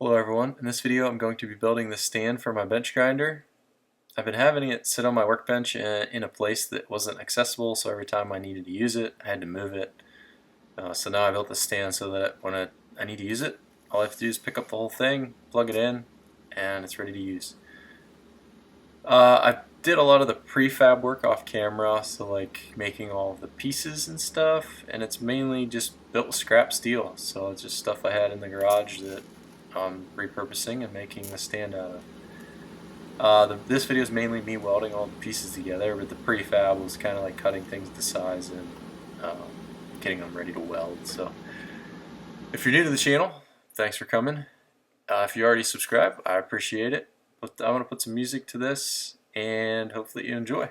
Hello everyone, in this video I'm going to be building the stand for my bench grinder. I've been having it sit on my workbench in a place that wasn't accessible, so every time I needed to use it I had to move it. So now I built the stand so that when I need to use it, all I have to do is pick up the whole thing, plug it in, and it's ready to use. I did a lot of the prefab work off camera, so like making all of the pieces and stuff, and it's mainly just built with scrap steel, so it's just stuff I had in the garage that I'm repurposing and making the stand out of. This video is mainly me welding all the pieces together, but the prefab was kind of like cutting things to size and getting them ready to weld. So if you're new to the channel, thanks for coming. If you already subscribed, I appreciate it. I'm going to put some music to this and hopefully you enjoy.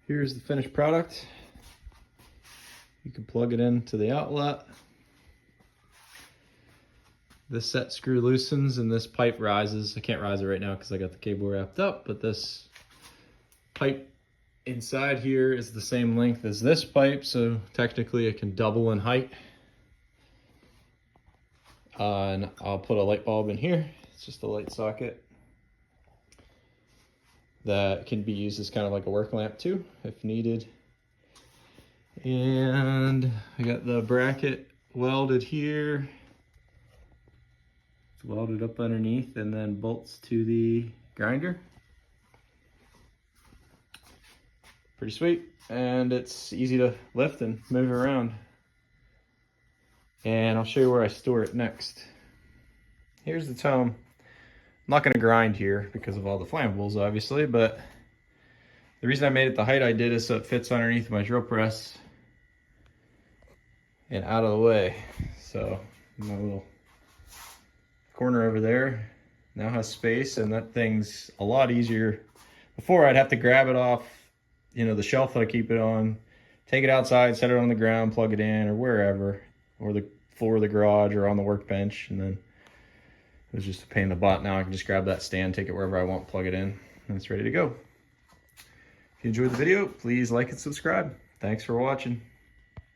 Here's the finished product. You can plug it into the outlet. This set screw loosens and this pipe rises. I can't rise it right now because I got the cable wrapped up, but this pipe inside here is the same length as this pipe, so technically it can double in height. And I'll put a light bulb in here. It's just a light socket that can be used as kind of like a work lamp too, if needed. And I got the bracket welded here. It's welded up underneath and then bolts to the grinder. Pretty sweet, and it's easy to lift and move around. And I'll show you where I store it next. Here's the tome. I'm not going to grind here because of all the flammables, obviously, but the reason I made it the height I did is so it fits underneath my drill press. and out of the way. So my little corner over there now has space, and that thing's a lot easier. Before I'd have to grab it off, you know, the shelf that I keep it on, take it outside, set it on the ground, plug it in or wherever, or the floor of the garage or on the workbench, and then it was just a pain in the butt. Now I can just grab that stand, take it wherever I want, plug it in, and it's ready to go. If you enjoyed the video, please like and subscribe. Thanks for watching.